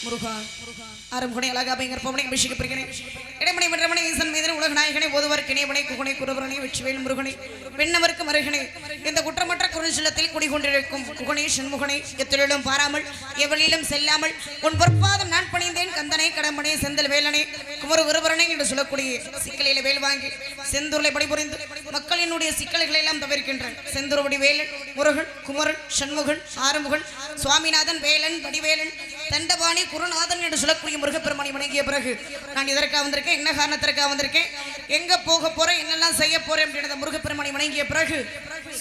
முருகா அரும்புனை அழகாபைங்கர் பவனை அபிஷேகப்படுகிறேன் இடமனை வென்றமனை ஈசன் மீதனை உலக நாயகனை ஓதுவர் கிணியவனை குகனை குருவரனை வெற்றிவேல் முருகனை விண்ணவருக்கு மருகனை இந்த குற்றமற்ற குறுஞ்சலத்தில் குடிகொண்டிருக்கும் குகனை சண்முகனை எத்தொழிலும் பாராமல் எவளிலும் செல்லாமல் உன் பொற்பாதம் நான் பணிந்தேன் கந்தனை கடம்பனை செந்தல் வேலனை குமர குருவரனை என்று சொல்லக்கூடிய சிக்கலையில வேல் வாங்கி செந்தூர்லை பணிபுரிந்து மக்களினுடைய சிக்கல்களை எல்லாம் தவிர்க்கின்றன செந்தூர்வடி வேலன் முருகன் குமரன் சண்முகன் ஆறுமுகன் சுவாமிநாதன் வேலன் வடிவேலன் தண்டபாணி குருநாதன் என்று சொல்லக்கூடிய முருகப்பெருமானை வணங்கிய பிறகு நான் இதற்காக வந்திருக்கேன், என்ன காரணத்திற்காக வந்திருக்கேன், எங்க போக போறேன், என்னெல்லாம் செய்ய போறேன் அப்படின்றத முருகப்பெருமானை வணங்கிய பிறகு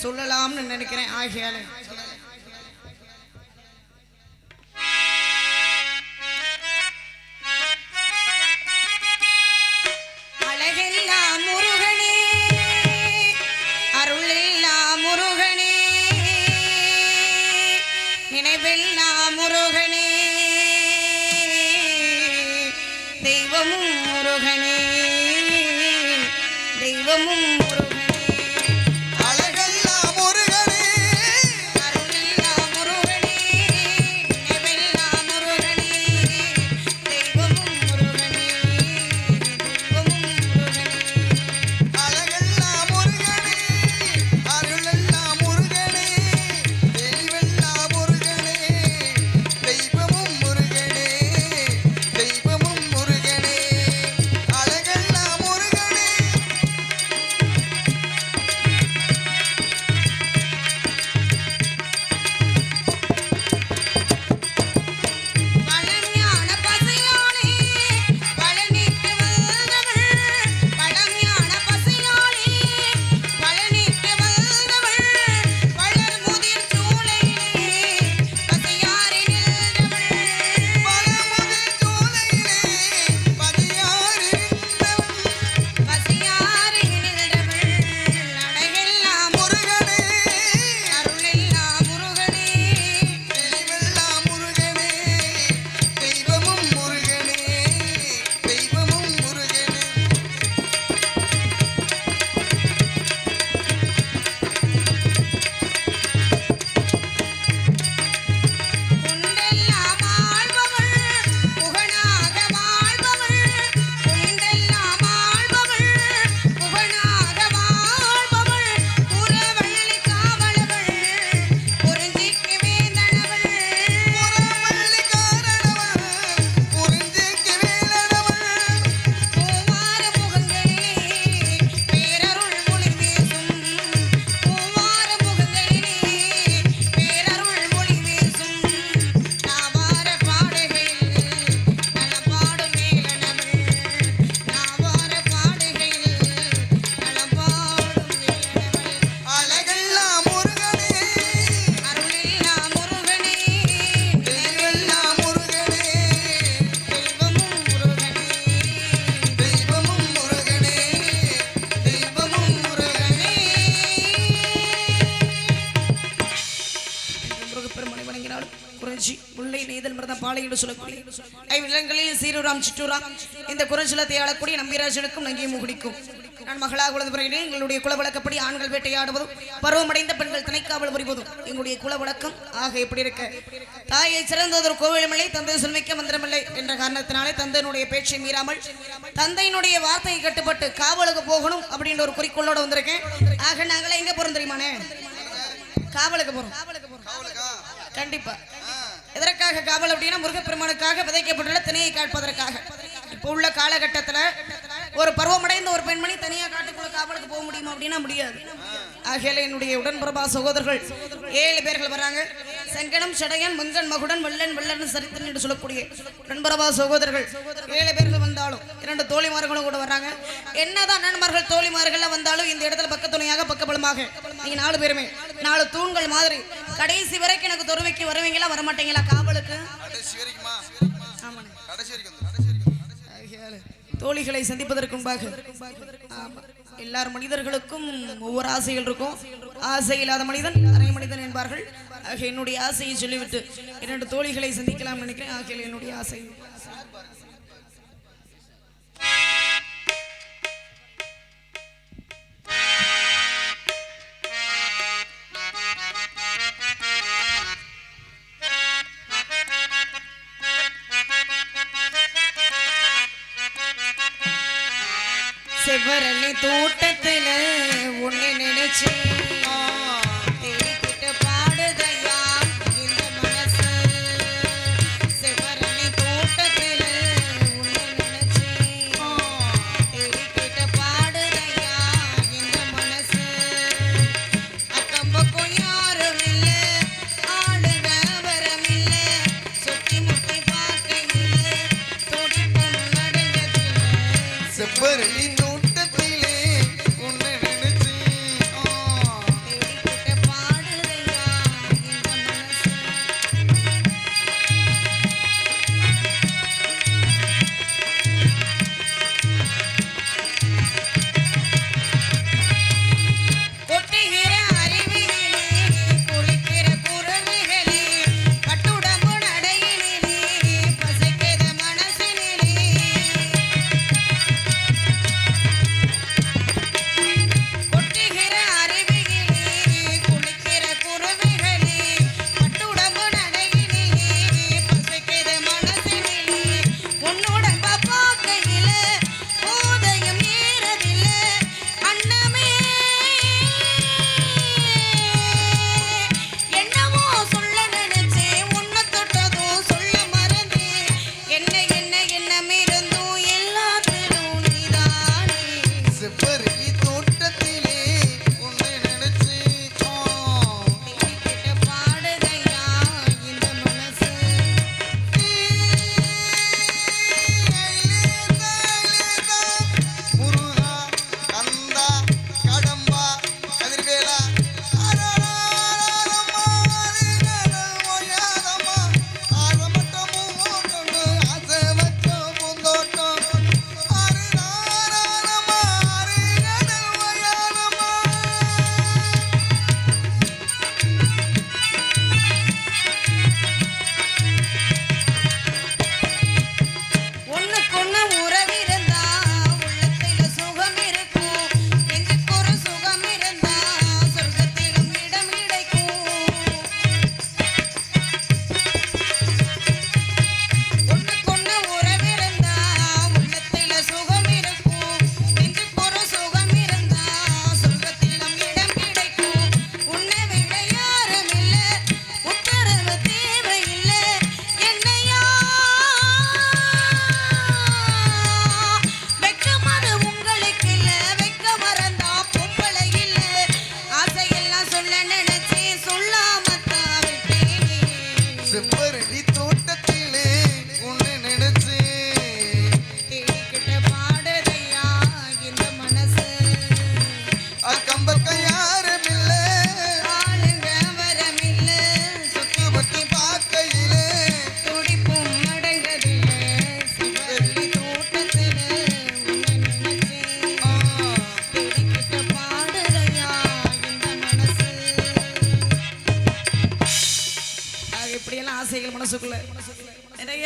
சொல்லலாம்னு நினைக்கிறேன். ஆகையால அழகெல்லாம் முருகனே, அருளெல்லாம் முருகனே, நினைவெல்லாம் முருகனே, தெய்வமும் முருகனே, தெய்வமும் முருகனே. சீருராம் சிற்றூராம் இந்த குரஞ்சலத்தை ஆளக்கூடிய நம்பிராஜனுக்கும் நங்கிய முகுடிக்கும் நான் மகளாக உலக பிறகு எங்களுடைய குல வழக்கப்படி ஆண்கள் வேட்டையாடுவதும் பருவமடைந்த பெண்கள் திணைக்காவல் புரிவதும் எங்களுடைய குல வழக்கம் ஆக எப்படி இருக்க தாயை சிறந்ததொரு கோவிலுமில்லை தந்தை சொல்மிக்க மந்திரமில்லை என்ற காரணத்தினாலே தந்தையினுடைய பேச்சை மீறாமல் தந்தையினுடைய வார்த்தையை கட்டுப்பட்டு காவலுக்கு போகணும் அப்படின்ற ஒரு குறிக்கோளோட வந்திருக்கேன். ஆக நாங்களே எங்க போறோம் தெரியுமானே? காவலுக்கு போறோம். கண்டிப்பா. எதற்காக காவல் அப்படின்னா முருகப்பெருமானுக்காக விதைக்கப்பட்டுள்ள திணையை காட்பதற்காக. இப்போ உள்ள காலகட்டத்தில் ஒரு பருவமடைந்த ஒரு பெண்மணி தனியா காட்டுக்குள்ள காவலுக்கு போக முடியுமா அப்படின்னா முடியாது. ஆகையால என்னுடைய உடன்பிறப்பா சகோதரர்கள் 7 பேர்கள் வராங்க. செங்கனம் சடையன் மங்கன் மகுடன் வெள்ளன் வெள்ளன் சரித்தன் என்று சொல்லக்கூடிய உடன்பிறப்பா சகோதரர்கள் 7 பேர்கள் வந்தாலும் 2 தோழிமார்களும் கூட வர்றாங்க. என்னதான் நண்பர்கள் தோழிமார்கள் வந்தாலும் இந்த இடத்துல பக்கத்துணையாக பக்கபலமாக நீங்க 4 பேருமே 4 தூண்கள் மாதிரி கடைசி வரைக்கும் எனக்கு துறவைக்கு வருவீங்களா வரமாட்டீங்களா காவலுக்கு? தோழிகளை சந்திப்பதற்கு முன்பாக எல்லார் மனிதர்களுக்கும் ஒவ்வொரு ஆசைகள் இருக்கும். ஆசை இல்லாத மனிதன் அரை மனிதன் என்பார்கள். ஆக என்னுடைய ஆசையை சொல்லிவிட்டு 2 தோழிகளை சந்திக்கலாம் நினைக்கிறேன். ஆக என்னுடைய ஆசை செவ்வரணி தோட்டத்துல உன்னை நினைச்சு தேடிக்கிட்டு பாடுதையா இந்த மனசு. செவ்வரணி தோட்டத்துல உன்னை நினைச்சு தேடிக்கிட்டு பாடுதையா இந்த மனசு. அக்கம் பக்கம் யாரும் இல்ல, ஆளுங்க வரம் இல்ல, சுத்தி முத்தி பார்க்கையில துடிப்பும் நடுங்கதில்ல. செவ்வரணி ஆசைகள் மனசுக்குள்ள நிறைய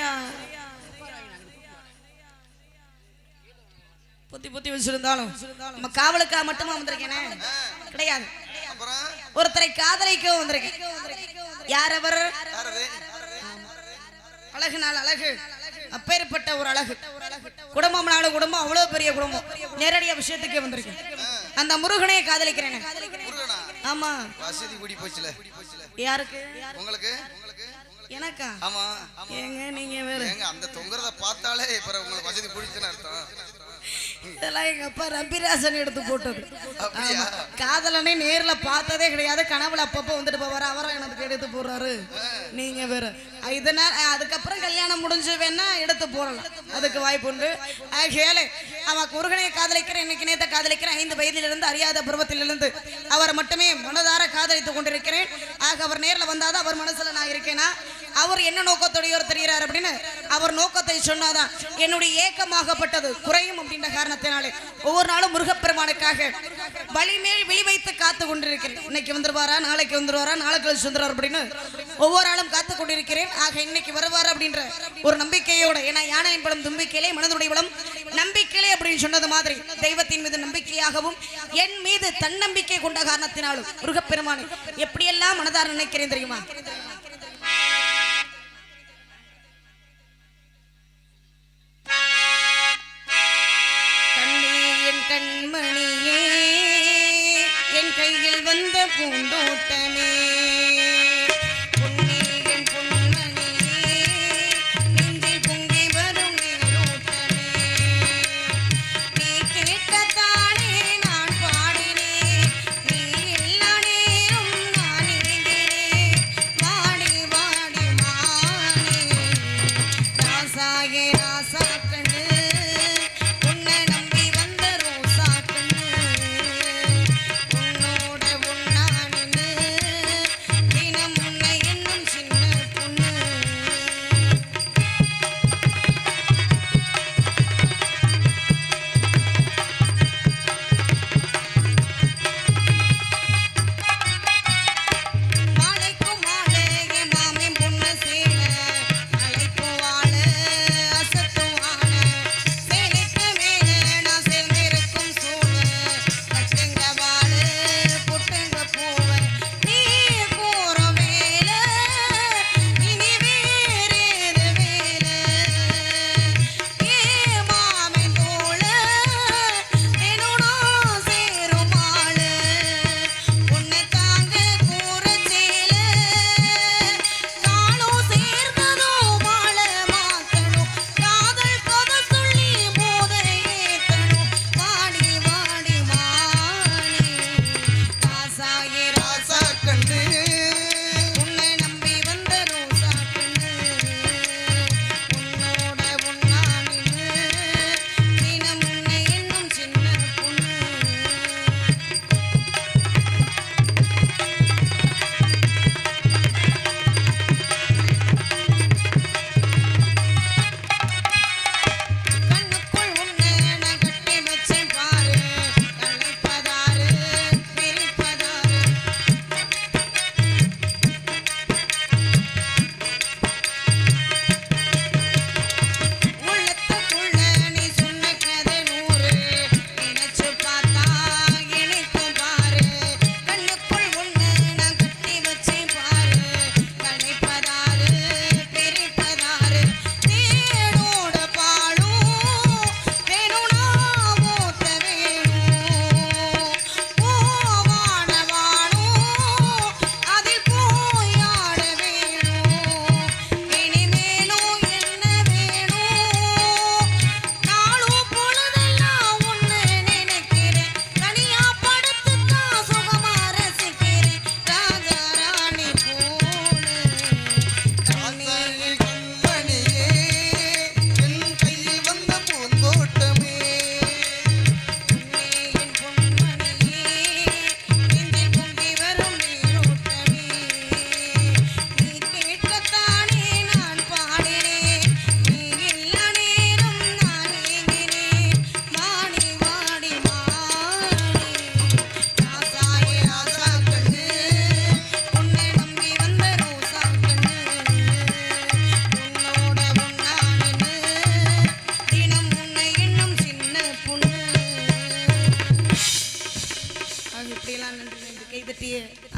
புத்தி புத்தி வச்சிருந்தாலும் நம்ம காவலுக்காக மட்டுமா வந்திருக்கேனே கிடையாது. ஒருத்தரை காதலிக்க வந்திருக்கேன். யார் அவர்? அழகு நாள் அழகு, அப்பேற்பட்ட ஒரு அழகு குடும்பம். நாலு குடும்பம், அவ்வளவு பெரிய குடும்பம். நேரடியா விஷயத்துக்கே வந்திருக்கேன். அந்த முருகனையே காதலிக்கிறேன். ஆமா, வசதி கூடி போச்சுல. யாருக்கு? உங்களுக்கு. எனக்கா? ஆமா. ஏங்க நீங்க வேற அந்த தொங்குறத பார்த்தாலே இப்ப உங்களுக்கு வசதி கூடிச்சுன்னு அர்த்தம். இதெல்லாம் எங்க அப்பா ரம்பிராசன் எடுத்து போட்டது. காதலனை நேர்ல பார்த்ததே கிடையாது. கனவுல அப்பப்போ வந்துட்டு போவாரு. அவரும் எனக்கு எடுத்து போடுறாரு. நீங்க வேற இதனால அதுக்கப்புறம் கல்யாணம் முடிஞ்சு வேணா எடுத்து போடலாம், அதுக்கு வாய்ப்பு உண்டு. ஆகையாலே அவன் முருகனை காதலிக்கிறேன். இன்னைக்கு நேத்த காதலிக்கிறேன். 5 வயதிலிருந்து அறியாத பருவத்திலிருந்து அவரை மட்டுமே மனதார காதலித்துக் கொண்டிருக்கிறேன். ஆக அவர் நேர்ல வந்தாதான் அவர் மனசுல நான் இருக்கேனா, அவர் என்ன நோக்கத்தோடையோர் தெரிகிறார் அப்படின்னு அவர் நோக்கத்தை சொன்னாதான் என்னுடைய ஏக்கமாகப்பட்டது குறையும் அப்படின்ற காரணத்தினாலே ஒவ்வொரு நாளும் முருகப்பெருமானுக்காக வழிமேல் விழி வைத்து காத்து கொண்டிருக்கிறேன். இன்னைக்கு வந்துருவாரா, நாளைக்கு வந்துருவாரா, நாளை கழிச்சு வந்துருவார் அப்படின்னு ஒவ்வொரு நாளும் காத்து கொண்டிருக்கிறேன். ஆக இன்னைக்கு வருவார் அப்படின்ற ஒரு நம்பிக்கையோட, ஏன்னா யானையின் பலம் தும்பிக்கையிலே மனதுடைய பலம் நம்பிக்கையிலே அப்படின்னு சொன்னது மாதிரி தெய்வத்தின் மீது நம்பிக்கையாகவும் என் மீது தன்னம்பிக்கை கொண்ட காரணத்தினாலும் முருகப்பெருமானை எப்படியெல்லாம் மனதார நினைக்கிறேன் தெரியுமா? கண்மணியே என் கையில் வந்த பூந்தோட்டமே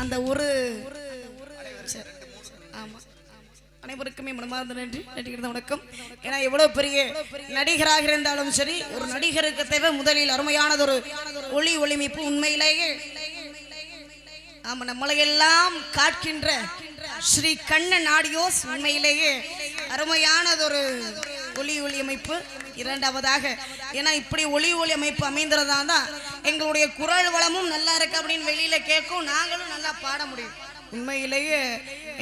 அந்த ஒரு ஆமா அனைவருக்குமே மனமார்ந்த நன்றி வணக்கம். ஏன்னா எவ்வளவு பெரிய நடிகராக இருந்தாலும் சரி, ஒரு நடிகருக்கு தேவை முதலில் அருமையானதொரு ஒளி ஒளிமைப்பு. உண்மையிலேயே ஆமா நம்மளையெல்லாம் காட்கின்ற ஸ்ரீ கண்ணன் ஆடியோஸ் உண்மையிலேயே அருமையானதொரு ஒளி அமைப்பு. இரண்டாவதாக ஏன்னா இப்படி ஒளி அமைப்பு அமைந்ததா தான் எங்களுடைய குரல் வளமும் நல்லா இருக்கு அப்படின்னு வெளியில கேட்கும், நாங்களும் நல்லா பாட முடியும். உண்மையிலேயே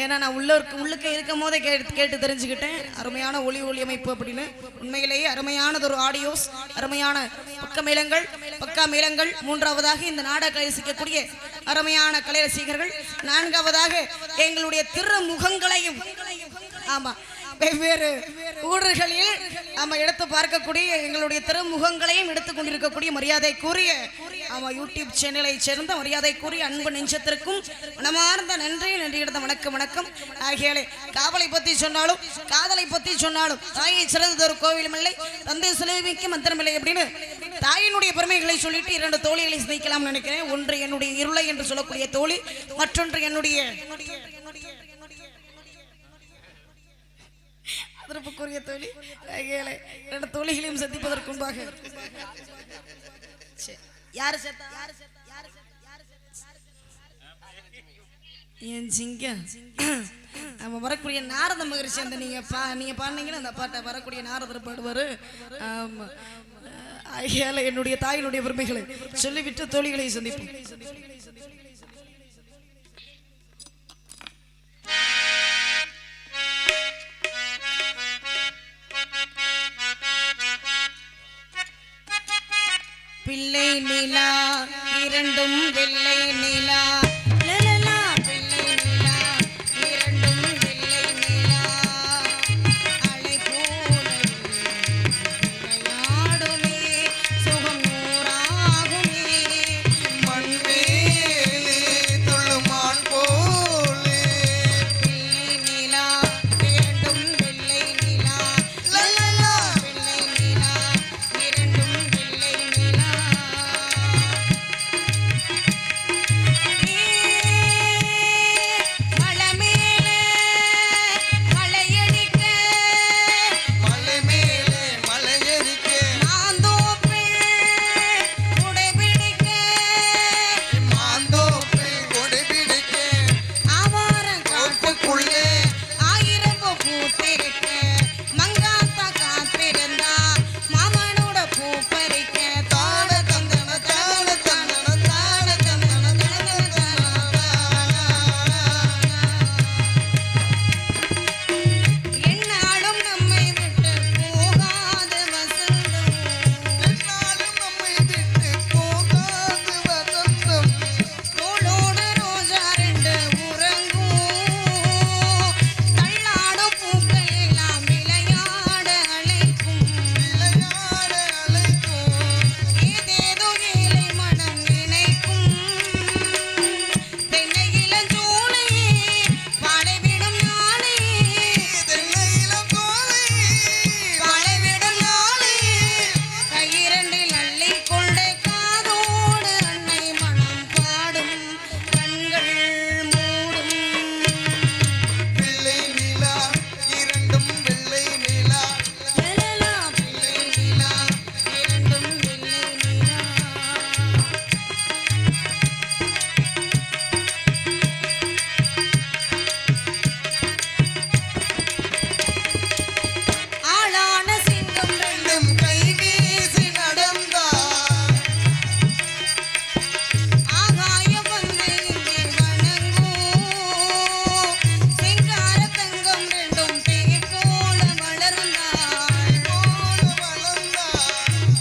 ஏன்னா நான் உள்ளுக்கு இருக்கும் போதே கேட்டு தெரிஞ்சுக்கிட்டேன் அருமையான ஒளி அமைப்பு அப்படின்னு. உண்மையிலேயே அருமையானதொரு ஆடியோஸ், அருமையான பக்கா மேளங்கள். மூன்றாவதாக இந்த நாடக ரசிக்கக்கூடிய அருமையான கலை ரசிகர்கள். நான்காவதாக எங்களுடைய திருமுகங்களையும் ஆமா வெவ்வேறு ஊர்களில் நம்ம எடுத்து பார்க்கக்கூடிய எங்களுடைய திருமுகங்களையும் எடுத்துக் கொண்டிருக்கக்கூடிய மரியாதைக்குரிய யூடியூப் சேனலை சேர்ந்த மரியாதைக்குரிய அன்பு நெஞ்சத்திற்கும் மனமார்ந்த நன்றி கிடந்த வணக்கம். ஆகியாலே காவலை பற்றி சொன்னாலும் காதலை பற்றி சொன்னாலும் தாயை சிறந்தது ஒரு கோவிலும் இல்லை, தந்தை சிலைமிக்க மந்திரமில்லை அப்படின்னு தாயினுடைய பெருமைகளை சொல்லிட்டு இரண்டு தோழிகளை சிந்திக்கலாம் நினைக்கிறேன். ஒன்று என்னுடைய இருளை என்று சொல்லக்கூடிய தோழி, மற்றொன்று என்னுடைய தோழி. இரண்டு தோழிகளையும் சந்திப்பதற்கு முன்பாக சரி. யாரு சேர்த்தா என் சிங்கம் நம்ம வரக்கூடிய நாரத மகரிஷி அந்த நீங்க பாடினீங்கன்னா அந்த பாட்டை வரக்கூடிய நாரதர் பாடுவாரு. ஆமா, ஏழை என்னுடைய தாயினுடைய பெருமைகளை சொல்லிவிட்டு தோழிகளை சந்திப்போம். பிள்ளை நிலா இரண்டும் வெள்ளை நிலா லலலா, பிள்ளை நிலா இரண்டும் வெள்ளை நிலா அலை போல விளையாடுமே சுகம் நூறாகுமே மண்மேலே துள்ளுமான் போலே பிள்ளை நிலா இரண்டும் வெள்ளை நிலா லலலா, பிள்ளை நிலா இரண்டும் வெள்ளை நிலா மலமேலே மலையடிக்க மலை மேலே மலையரிக்க மாந்தோப்பில் உடைபிடிக்க மாந்தோப்பில் கொடை பிடிக்க ஆவாரம் தோப்புக்குள்ளே ஆயிரம் பூத்திருக்க மங்காத்தா காத்திருந்தா மாமனோட பூ பறிக்க தாட தந்தன தாட தந்தன தாட தந்தன என்னாலும் நம்மை விட்டு போகாத வசந்தம் என்னாலும் நம்மை விட்டு போகாது வசந்தம் தோளோடு ரோஜா ரெண்டு உறங்கும் தள்ளாடும் பூக்கள் எல்லாம் விளையாட அழைக்கும் விளையாட அழைக்கும் ஏதேதோ ஏழை மனம் நினைக்கும் தென்னை இளஞ்சோலையே பாடைவிடும் நாளே தென்னையிலம் கோலை பாடைவிடும் நாளே கையிரண்டில் அள்ளிக் கொண்டே காதோடு அன்னை மனம் பாடும் கண்கள் மூடும் பிள்ளை நிலா இரண்டும் வெள்ளை நிலா லலலா, பிள்ளை நிலா இரண்டும் வெள்ளை நிலா ஆளான சிங்கம் ரெண்டும் நம் கை வீசி நடந்தார் ஆகாயம் வந்து இங்கே வணங்கும் சிங்கார தங்கம் ரெண்டும் தேய் போல வளர்ந்தாள் போல வளர்ந்தார்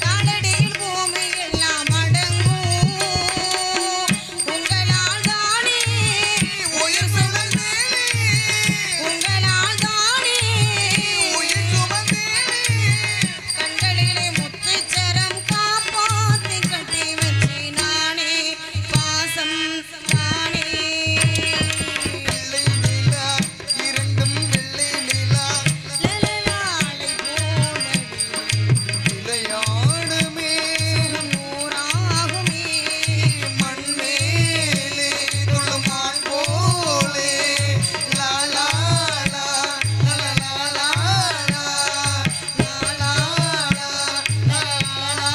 காலடியில் பூமி எல்லாம் அடங்கும் உங்களால் தானே உயிர் சுமந்தேனே உங்களால் தானே உயிர் சுமந்தேனே கண்களிலே முத்துச்சரம் காப்பாத்தி கட்டி வச்சு நானே பாசம் நானே பிள்ளை நிலா இரண்டும் வெள்ளை நிலா லலலாலை போலவே விளையாடுமே நூறாகுமே மண்மேலே துள்ளுமான் போலே லா லா லா லா லா லா லா லா லா லா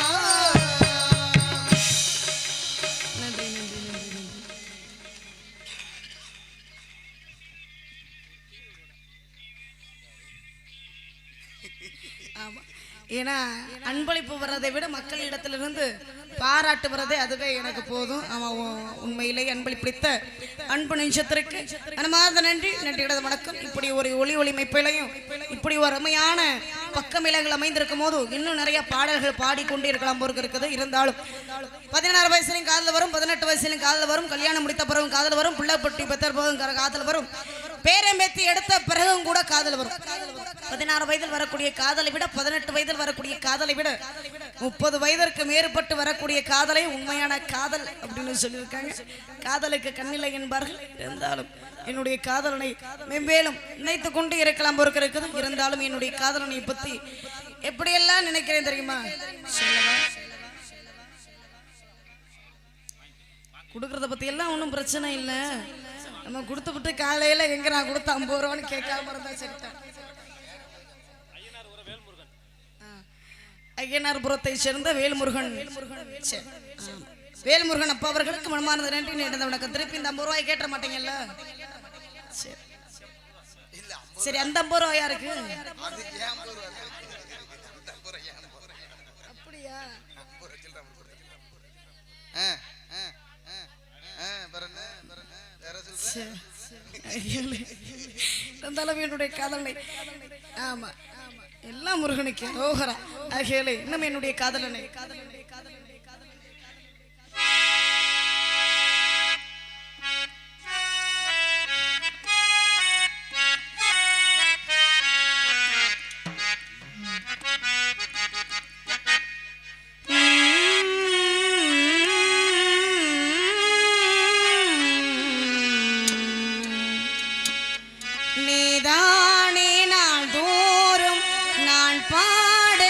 நன்றி நன்றி நன்றி நன்றி. ஆமா, ஏன்னா அன்பளிப்பு வர்றதை விட மக்களிடத்திலிருந்து பாராட்டு வர்றதே அதுவே எனக்கு போதும். ஆமா, உண்மையிலேயே அன்பளிப்பிடித்த அன்பு நெஞ்சத்திற்கு மனமார்ந்த நன்றி நன்றியோட வணக்கம். இப்படி ஒரு ஒளிமைப்பிலையும் இப்படி ஒரு அருமையான பக்கமிலங்கள் அமைந்திருக்கும் போது இன்னும் நிறைய பாடல்கள் பாடிக்கொண்டே இருக்கலாம் போருக்கு இருக்குது. இருந்தாலும் 16 வயசுலையும் காதல் வரும், 18 வயசுலையும் காதல் வரும், கல்யாணம் முடித்த பிறகும் காதல் வரும், பிள்ளை பொட்டி பெற்ற போதும் காதல் வரும், பேரம்பேத்தி எடுத்த பிறகும் கூட காதல் வரும். 16 வயதில் வரக்கூடிய காதலை விட 18 வயதில் வரக்கூடிய காதலை விட 30 வயதிற்கு மேற்பட்டு வரக்கூடிய காதலை உண்மையான காதல் அப்படின்னு சொல்லியிருக்காங்க. காதலுக்கு கண்ணில்லை என்பார்கள். இருந்தாலும் என்னுடைய காதலனை மென்மேலும் நினைத்து கொண்டு இருக்கலாம் போருக்கு இருக்குது. இருந்தாலும் என்னுடைய காதலனை பத்தி எப்படியெல்லாம் நினைக்கிறேன் தெரியுமா? சொல்லவா? கொடுக்கறத பத்தி எல்லாம் ஒன்றும் பிரச்சனை இல்லை. நம்ம கொடுத்து விட்டு காலையில எங்க நான் கொடுத்த 50 ரூபான்னு கேட்காம இருந்தா சரிட்டா. ஐயனார்புரத்தை சேர்ந்த வேல்முருகன். சரி, ஆமா. வேல்முருகன் அப்பா அவர்களுக்கு மனமார்ந்த நன்றி நேர்ந்த வணக்கம். திருப்பி இந்த 50 ரூபாய் கேட்ட மாட்டீங்கல்ல? சரி இல்ல சரி, அந்த 50 ரூபாய் யாருக்கு? அது ஏன் 50 ரூபா? அந்த 50 ரூபா ஏன் 50 ரூபா? அப்படியா? 50 ரூபா சில்லறை கொடுத்து. வேற என்ன வேற சொல்ற? இருந்தாலும் என்னுடைய காதலனை, ஆமா எல்லாம் முருகனுக்கு ரோகரா ஆகியலே இன்னும் என்னுடைய காதலனை நீதானே நாள் தோறும் நான் பாட